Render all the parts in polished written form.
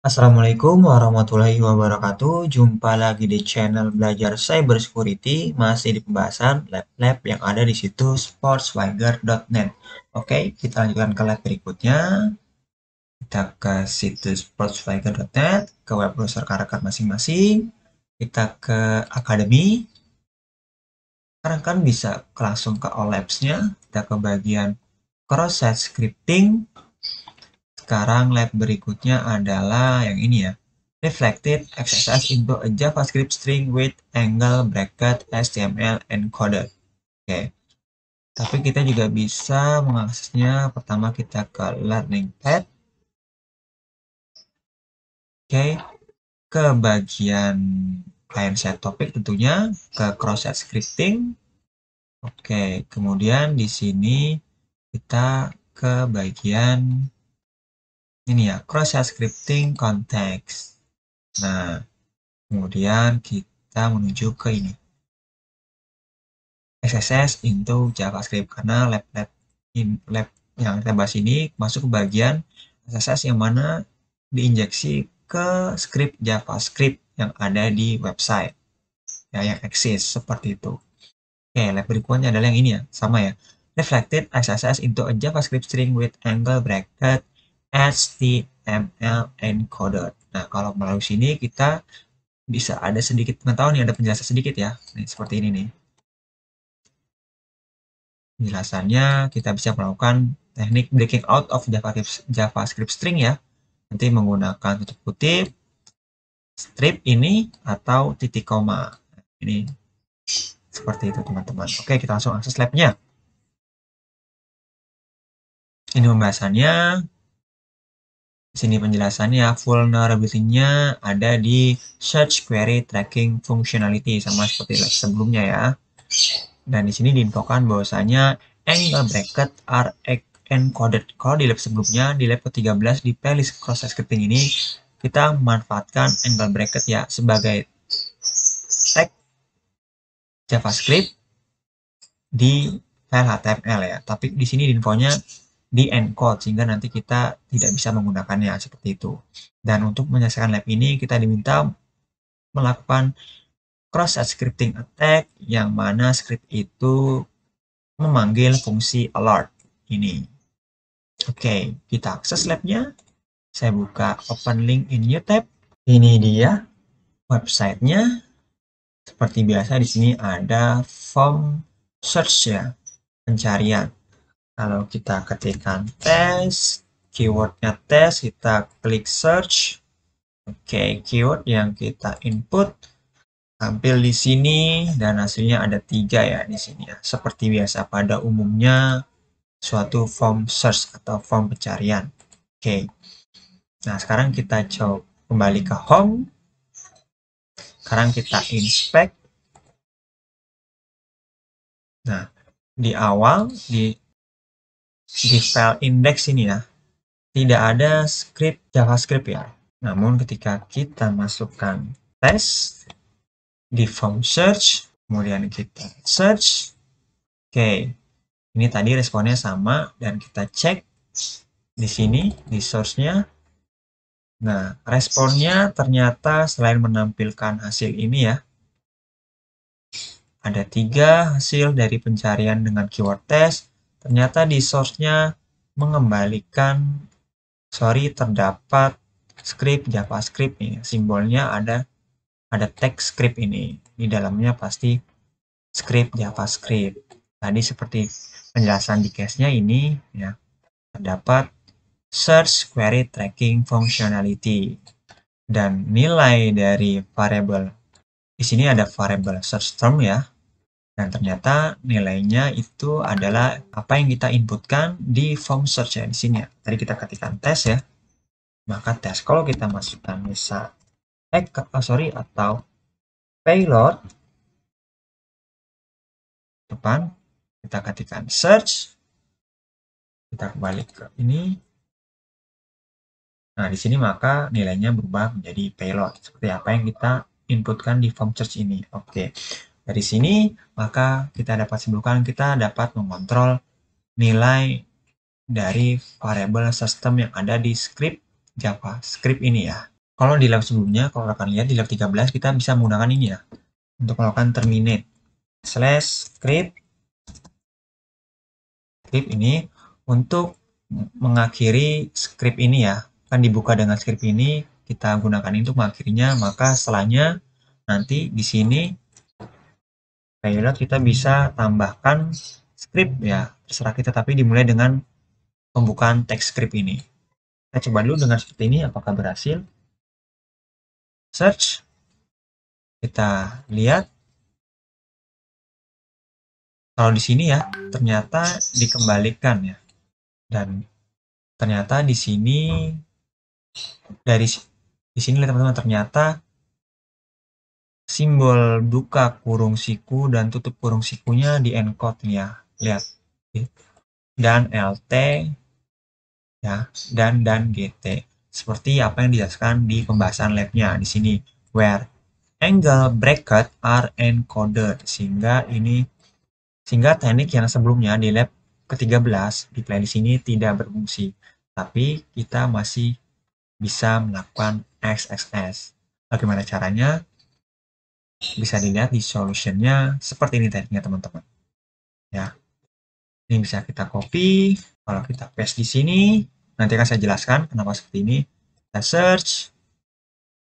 Assalamualaikum warahmatullahi wabarakatuh. Jumpa lagi di channel Belajar Cyber Security, masih di pembahasan lab-lab yang ada di situs sportswiger.net. Oke, kita lanjutkan ke lab berikutnya. Kita ke situs sportswiger.net, ke web browser rekan masing-masing. Kita ke Academy. Sekarang kan bisa langsung ke all labs-nya. Kita ke bagian cross-site scripting. Sekarang lab berikutnya adalah yang ini ya. Reflected XSS into a JavaScript string with angle bracket HTML encoded. Oke. Tapi kita juga bisa mengaksesnya. Pertama kita ke learning pad. Oke. Ke bagian client side topic tentunya, ke cross-site scripting. Oke, kemudian di sini kita ke bagian ini ya, cross-site scripting context. Nah, kemudian kita menuju ke ini. XSS into JavaScript karena lab yang kita bahas ini masuk ke bagian XSS yang mana diinjeksi ke script JavaScript yang ada di website ya, yang eksis seperti itu. Oke, lab berikutnya adalah yang ini ya, sama ya. Reflected XSS into a JavaScript string with angle bracket HTML encoded. Nah, kalau melalui sini kita bisa ada sedikit pengetahuan nih, ada penjelasan sedikit ya. Nih, seperti ini nih. Penjelasannya kita bisa melakukan teknik breaking out of JavaScript string ya. Nanti menggunakan tutup kutip, strip ini, atau titik koma. Ini seperti itu teman-teman. Oke, kita langsung akses labnya. Ini pembahasannya. Di sini penjelasannya, vulnerability-nya ada di search query tracking functionality sama seperti lab sebelumnya ya. Dan di sini diinfokan bahwasanya angle bracket are encoded. Kalau di lab sebelumnya, di lab ke-13 di playlist cross-site scripting ini, kita memanfaatkan angle bracket ya sebagai tag JavaScript di file HTML ya. Tapi di sini infonya di encode sehingga nanti kita tidak bisa menggunakannya seperti itu. Dan untuk menyelesaikan lab ini kita diminta melakukan cross-site scripting attack yang mana script itu memanggil fungsi alert ini. Oke, kita akses labnya. Saya buka open link in new tab. Ini dia websitenya. Seperti biasa di sini ada form search ya, pencarian. Kalau kita ketikkan tes, keywordnya tes, kita klik search. Oke, keyword yang kita input tampil di sini dan hasilnya ada 3 ya di sini ya. Seperti biasa pada umumnya suatu form search atau form pencarian. Oke. Nah, sekarang kita coba kembali ke home. Sekarang kita inspect. Nah, di awal di file index ini ya, tidak ada script JavaScript ya. Namun ketika kita masukkan tes di form search, kemudian kita search. Oke, ini tadi responnya sama dan kita cek di sini di source-nya. Nah, responnya ternyata selain menampilkan hasil ini ya, ada 3 hasil dari pencarian dengan keyword test. Ternyata di source-nya mengembalikan, terdapat script JavaScript ini. Simbolnya ada tag script ini. Di dalamnya pasti script JavaScript. Tadi seperti penjelasan di case-nya ini ya, terdapat search query tracking functionality. Dan nilai dari variable di sini ada variable search term ya. Dan ternyata nilainya itu adalah apa yang kita inputkan di form search ya di sini ya. Tadi kita ketikkan tes ya. Maka tes kalau kita masukkan misal atau payload depan, kita ketikkan search, kita kembali ke ini. Nah, di sini maka nilainya berubah menjadi payload seperti apa yang kita inputkan di form search ini. Oke. Dari sini maka kita dapat simpulkan kita dapat mengontrol nilai dari variable system yang ada di script JavaScript ini ya. Kalau di lab sebelumnya, kalau rekan lihat di lab 13 kita bisa menggunakan ini ya, untuk melakukan terminate slash script ini untuk mengakhiri script ini ya. Kan dibuka dengan script ini, kita gunakan ini untuk mengakhirinya, maka setelahnya nanti di sini payload kita bisa tambahkan script ya, terserah kita, tapi dimulai dengan pembukaan teks script ini. Kita coba dulu dengan seperti ini, apakah berhasil. Search, kita lihat kalau di sini ya ternyata dikembalikan ya, dan ternyata di sini dari di sini lihat teman-teman, ternyata simbol buka kurung siku dan tutup kurung sikunya di encode nih ya, lihat, dan lt ya, dan gt seperti apa yang dijelaskan di pembahasan labnya di sini, where angle bracket are encoded, sehingga teknik yang sebelumnya di lab ke-13 di playlist ini tidak berfungsi, tapi kita masih bisa melakukan XXS. Bagaimana caranya? Bisa dilihat di solutionnya seperti ini tekniknya teman-teman. Ya, ini bisa kita copy. Kalau kita paste di sini, nanti akan saya jelaskan kenapa seperti ini. Kita search.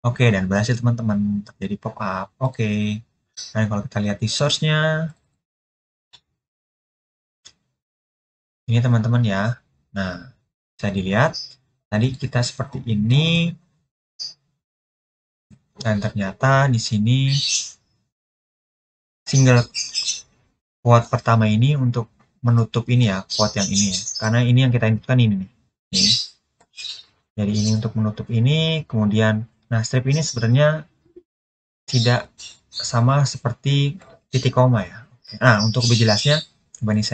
Oke, dan berhasil teman-teman, terjadi pop-up. Oke. Dan kalau kita lihat di source-nya, ini teman-teman ya. Nah, bisa dilihat tadi kita seperti ini, dan ternyata di sini single quote pertama ini untuk menutup ini ya, quote yang ini ya, karena ini yang kita inputkan ini nih. Ini. Jadi ini untuk menutup ini, kemudian nah strip ini sebenarnya tidak sama seperti titik koma ya. Nah, untuk lebih jelasnya coba nih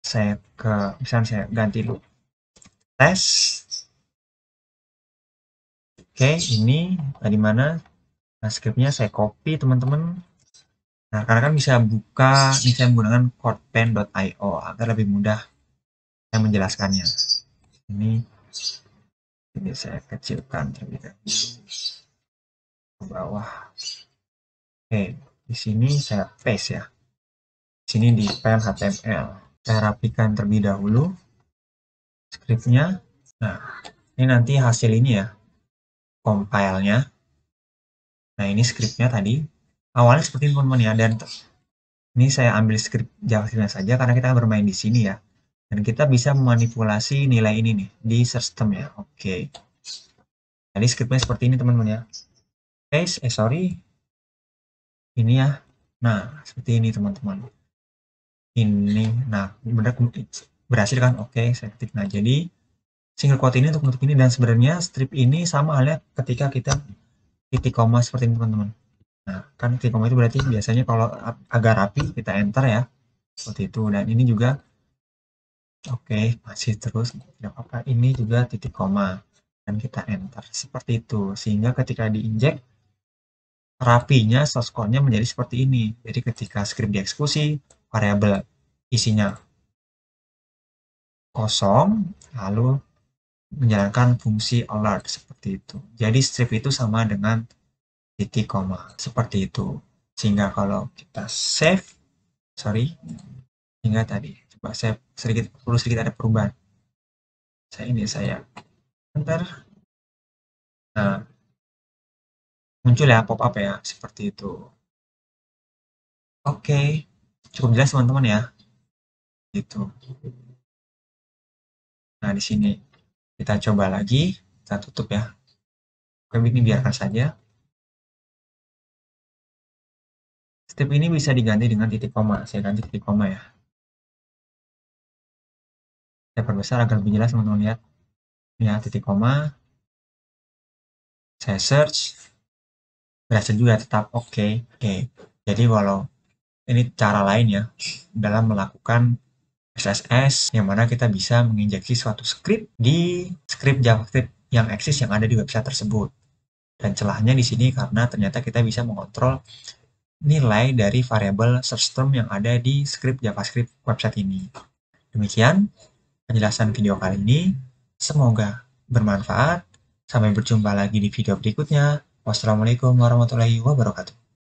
saya misalnya saya ganti dulu tes. Oke, ini di mana? Nah, scriptnya saya copy teman-teman. Nah, karena kan bisa buka, ini saya menggunakan codepen.io agar lebih mudah saya menjelaskannya. Ini saya kecilkan terlebih dahulu ke bawah. Oke, di sini saya paste ya. Di sini di file HTML. Saya rapikan terlebih dahulu scriptnya. Nah, ini nanti hasil ini ya, compile-nya. Nah, ini scriptnya tadi. Awalnya seperti ini teman-teman ya, dan ini saya ambil script JavaScript-nya saja karena kita bermain di sini ya. Dan kita bisa memanipulasi nilai ini nih di system ya. Oke. Jadi scriptnya seperti ini teman-teman ya. Sorry. Ini ya. Nah, seperti ini teman-teman. Ini, nah benar berhasil kan? Oke, saya ketik. Nah, jadi single quote ini untuk menutup ini, dan sebenarnya strip ini sama halnya ketika kita titik koma seperti ini teman-teman. Nah, kan titik koma itu berarti biasanya kalau agak rapi kita enter ya, seperti itu. Dan ini juga oke, masih terus tidak apa-apa. Ini juga titik koma dan kita enter seperti itu, sehingga ketika diinjek rapinya source code-nya menjadi seperti ini. Jadi ketika script dieksekusi, variabel isinya kosong, lalu menjalankan fungsi alert seperti itu. Jadi strip itu sama dengan titik koma seperti itu. Sehingga kalau kita save, hingga tadi coba save sedikit ada perubahan. Saya enter. Nah, muncul ya pop-up ya seperti itu. Oke, cukup jelas teman-teman ya. Gitu. Nah, di sini kita coba lagi, kita tutup ya. Oke, ini biarkan saja. Step ini bisa diganti dengan titik koma. Saya ganti titik koma ya. Saya perbesar agar lebih jelas teman-teman lihat. Ya, titik koma. Saya search. Berhasil juga tetap oke. Jadi walau ini cara lain ya dalam melakukan XSS, yang mana kita bisa menginjeksi suatu script di script JavaScript yang eksis yang ada di website tersebut. Dan celahnya di sini karena ternyata kita bisa mengontrol nilai dari variabel system yang ada di script JavaScript website ini. Demikian penjelasan video kali ini. Semoga bermanfaat. Sampai berjumpa lagi di video berikutnya. Wassalamualaikum warahmatullahi wabarakatuh.